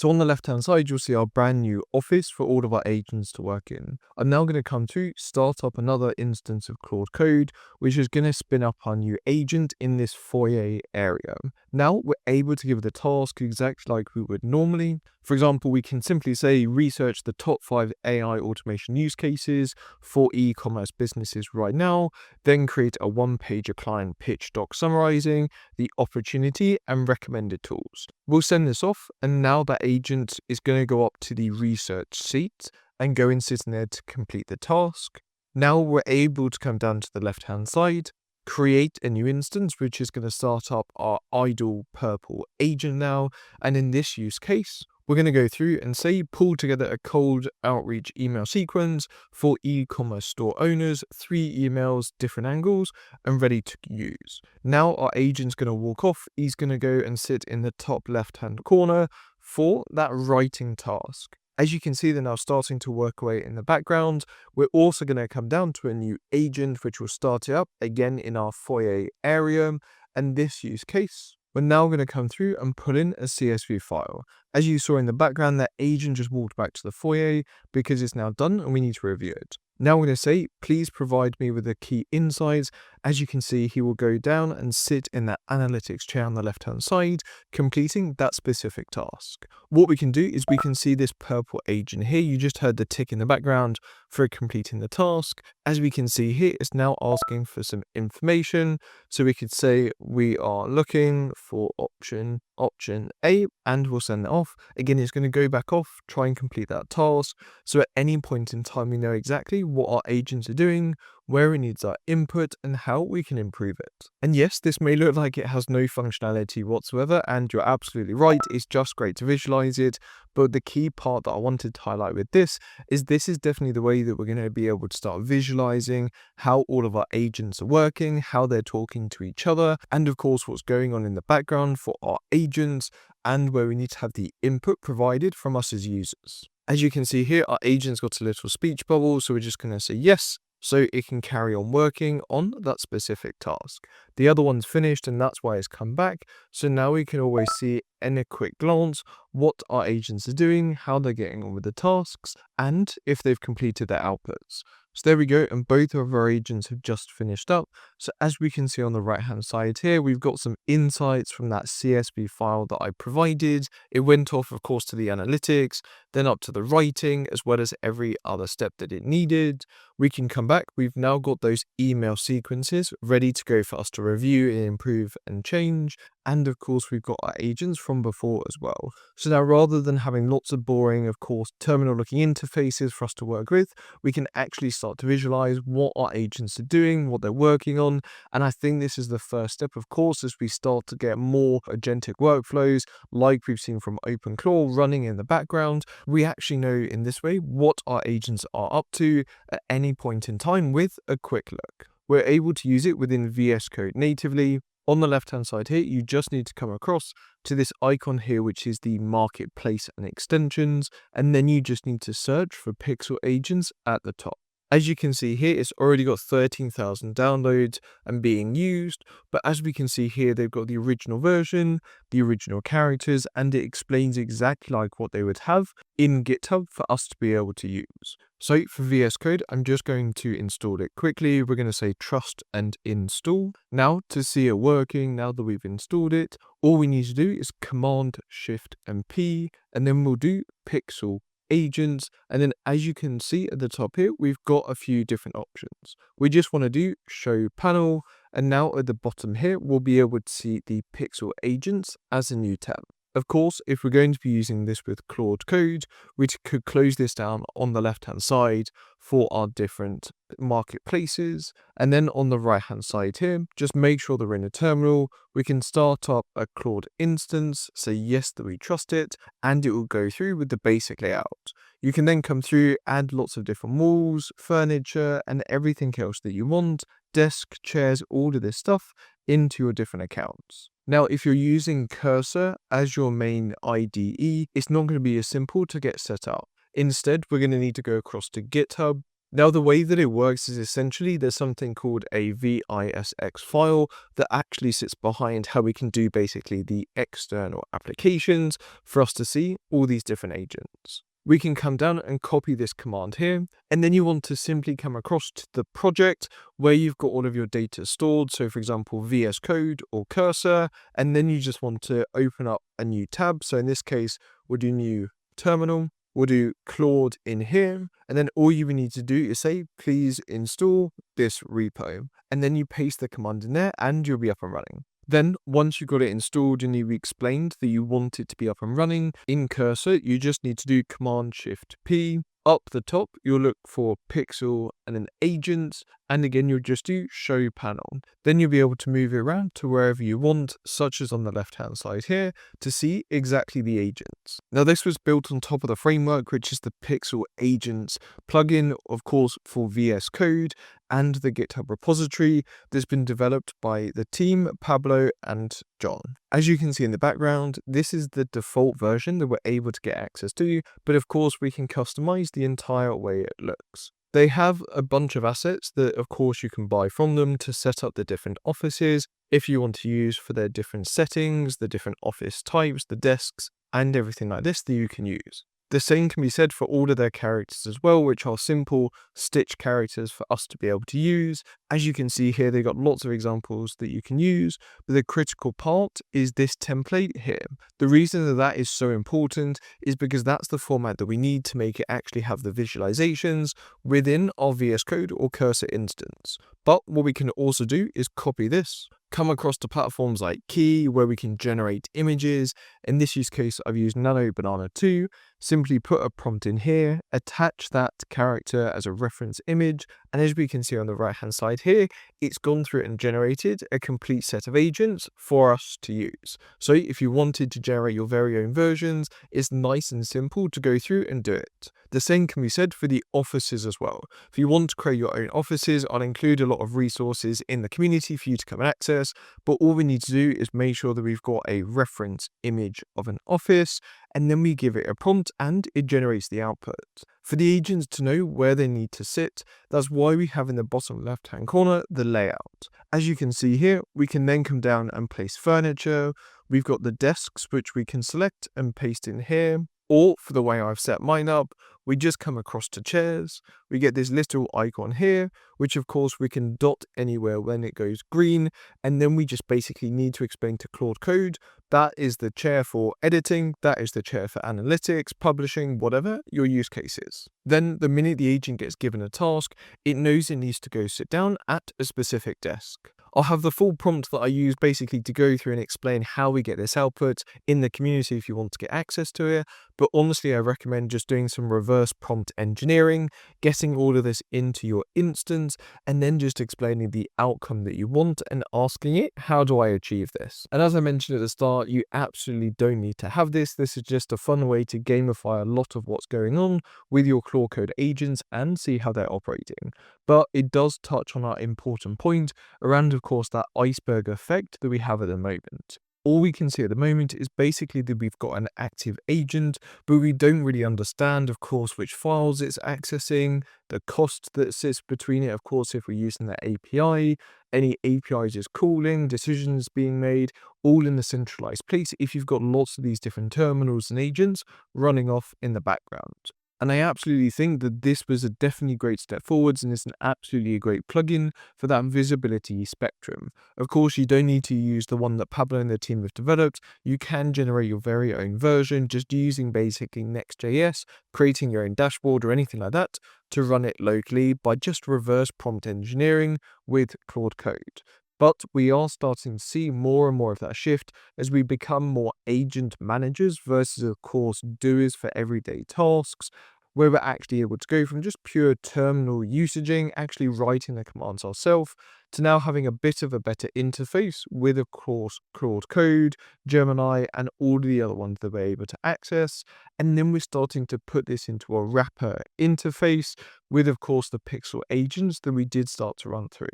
So on the left hand side, you'll see our brand new office for all of our agents to work in. I'm now going to come to start up another instance of Claude Code, which is going to spin up our new agent in this foyer area. Now we're able to give the task exactly like we would normally. For example, we can simply say research the top 5 AI automation use cases for e-commerce businesses right now, then create a one-pager client pitch doc summarizing the opportunity and recommended tools. We'll send this off, and now that agent is going to go up to the research seat and go and sit in there to complete the task. Now we're able to come down to the left-hand side, create a new instance, which is going to start up our idle purple agent now. And in this use case, we're going to go through and say pull together a cold outreach email sequence for e-commerce store owners, 3 emails, different angles, and ready to use. Now our agent's going to walk off. He's going to go and sit in the top left-hand corner for that writing task. As you can see, they're now starting to work away in the background. We're also going to come down to a new agent, which will start it up again in our foyer area. And this use case, we're now going to come through and put in a CSV file. As you saw in the background, that agent just walked back to the foyer because it's now done and we need to review it. Now we're going to say, please provide me with the key insights. As you can see, he will go down and sit in that analytics chair on the left-hand side, completing that specific task. What we can do is we can see this purple agent here. You just heard the tick in the background for completing the task. As we can see here, it's now asking for some information. So we could say we are looking for option A, and we'll send that off. Again, it's going to go back off, try and complete that task. So at any point in time, we know exactly what our agents are doing, where it needs our input, and how we can improve it. And yes, this may look like it has no functionality whatsoever, and you're absolutely right, it's just great to visualize it. But the key part that I wanted to highlight with this is definitely the way that we're going to be able to start visualizing how all of our agents are working, how they're talking to each other, and of course what's going on in the background for our agents, and where we need to have the input provided from us as users. As you can see here, our agent's got a little speech bubble, so we're just going to say yes, so it can carry on working on that specific task. The other one's finished, and that's why it's come back. So now we can always see in a quick glance what our agents are doing, how they're getting on with the tasks, and if they've completed their outputs. So there we go, and both of our agents have just finished up. So as we can see on the right hand side here, we've got some insights from that CSV file that I provided. It went off, of course, to the analytics, then up to the writing, as well as every other step that it needed. We can come back. We've now got those email sequences ready to go for us to review and improve and change. And of course, we've got our agents from before as well. So now rather than having lots of boring, of course, terminal looking interfaces for us to work with, we can actually start to visualize what our agents are doing, what they're working on. And I think this is the first step, of course, as we start to get more agentic workflows like we've seen from OpenClaw running in the background. We actually know in this way what our agents are up to at any point in time with a quick look. We're able to use it within VS Code natively. On the left hand side here, you just need to come across to this icon here, which is the marketplace and extensions, and then you just need to search for Pixel agents at the top. As you can see here, it's already got 13,000 downloads and being used, but as we can see here, they've got the original version, the original characters, and it explains exactly like what they would have in GitHub for us to be able to use. So for VS Code, I'm just going to install it quickly. We're going to say trust and install. Now to see it working, now that we've installed it, all we need to do is Command Shift and P, and then we'll do Pixel agents. And then as you can see at the top here, we've got a few different options. We just want to do show panel, and now at the bottom here, we'll be able to see the Pixel agents as a new tab. Of course, if we're going to be using this with Claude Code, we could close this down on the left-hand side for our different marketplaces. And then on the right-hand side here, just make sure they're in a terminal. We can start up a Claude instance, say yes that we trust it, and it will go through with the basic layout. You can then come through, add lots of different walls, furniture, and everything else that you want, desk, chairs, all of this stuff into your different accounts. Now, if you're using Cursor as your main IDE, it's not going to be as simple to get set up. Instead, we're going to need to go across to GitHub, Now, the way that it works is essentially there's something called a VISX file that actually sits behind how we can do basically the external applications for us to see all these different agents. We can come down and copy this command here, and then you want to simply come across to the project where you've got all of your data stored. So for example, VS Code or Cursor, and then you just want to open up a new tab. So in this case, we'll do new terminal. We'll do Claude in here, and then all you need to do is say, please install this repo, and then you paste the command in there and you'll be up and running. Then once you've got it installed and you've explained that you want it to be up and running in Cursor, you just need to do Command-Shift-P. Up the top, you'll look for pixel and then agents, and again, you'll just do show panel. Then you'll be able to move it around to wherever you want, such as on the left-hand side here, to see exactly the agents. Now, this was built on top of the framework, which is the Pixel Agents plugin, of course, for VS Code and the GitHub repository that's been developed by the team, Pablo and John. As you can see in the background, this is the default version that we're able to get access to, but of course we can customize the entire way it looks. They have a bunch of assets that of course you can buy from them to set up the different offices if you want to use for their different settings, the different office types, the desks, and everything like this that you can use. The same can be said for all of their characters as well, which are simple stitch characters for us to be able to use. As you can see here, they've got lots of examples that you can use, but the critical part is this template here. The reason that that is so important is because that's the format that we need to make it actually have the visualizations within our VS Code or Cursor instance. But what we can also do is copy this, come across to platforms like Key, where we can generate images. In this use case, I've used Nano Banana 2. Simply put a prompt in here, attach that character as a reference image, and as we can see on the right hand side here, it's gone through and generated a complete set of agents for us to use. So if you wanted to generate your very own versions, it's nice and simple to go through and do it. The same can be said for the offices as well. If you want to create your own offices, I'll include a lot of resources in the community for you to come and access, but all we need to do is make sure that we've got a reference image of an office, and then we give it a prompt and it generates the output. For the agents to know where they need to sit, that's why we have in the bottom left hand corner the layout. As you can see here, we can then come down and place furniture. We've got the desks which we can select and paste in here. Or for the way I've set mine up, we just come across to chairs. We get this little icon here, which of course we can dot anywhere when it goes green. And then we just basically need to explain to Claude Code, that is the chair for editing, that is the chair for analytics, publishing, whatever your use case is. Then the minute the agent gets given a task, it knows it needs to go sit down at a specific desk. I'll have the full prompt that I use basically to go through and explain how we get this output in the community if you want to get access to it. But honestly, I recommend just doing some reverse prompt engineering, getting all of this into your instance, and then just explaining the outcome that you want and asking it, how do I achieve this? And as I mentioned at the start, you absolutely don't need to have this. This is just a fun way to gamify a lot of what's going on with your Claude Code agents and see how they're operating. But it does touch on our important point around, of course, that iceberg effect that we have at the moment. All we can see at the moment is basically that we've got an active agent, but we don't really understand, of course, which files it's accessing, the cost that sits between it, of course, if we're using that API, any APIs is calling, decisions being made, all in a centralized place if you've got lots of these different terminals and agents running off in the background. And I absolutely think that this was a definitely great step forwards, and it's an absolutely great plugin for that visibility spectrum. Of course, you don't need to use the one that Pablo and their team have developed. You can generate your very own version just using basically Next.js, creating your own dashboard or anything like that to run it locally by just reverse prompt engineering with Claude Code. But we are starting to see more and more of that shift as we become more agent managers versus, of course, doers for everyday tasks, where we're actually able to go from just pure terminal usaging, actually writing the commands ourselves, to now having a bit of a better interface with, of course, Claude Code, Gemini, and all the other ones that we're able to access. And then we're starting to put this into a wrapper interface with, of course, the Pixel agents that we did start to run through.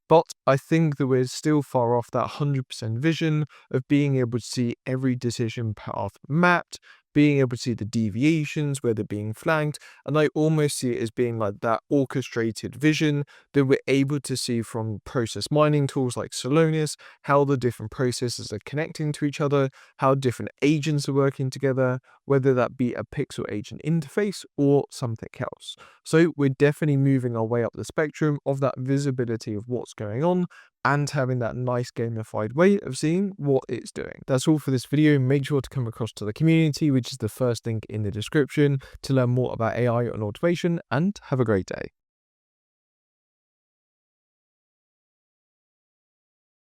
But I think that we're still far off that 100% vision of being able to see every decision path mapped, being able to see the deviations where they're being flagged. And I almost see it as being like that orchestrated vision that we're able to see from process mining tools like Solonis, how the different processes are connecting to each other, how different agents are working together, whether that be a pixel agent interface or something else. So we're definitely moving our way up the spectrum of that visibility of what's going on and having that nice gamified way of seeing what it's doing. That's all for this video. Make sure to come across to the community, which is the first link in the description, to learn more about AI and automation, and have a great day.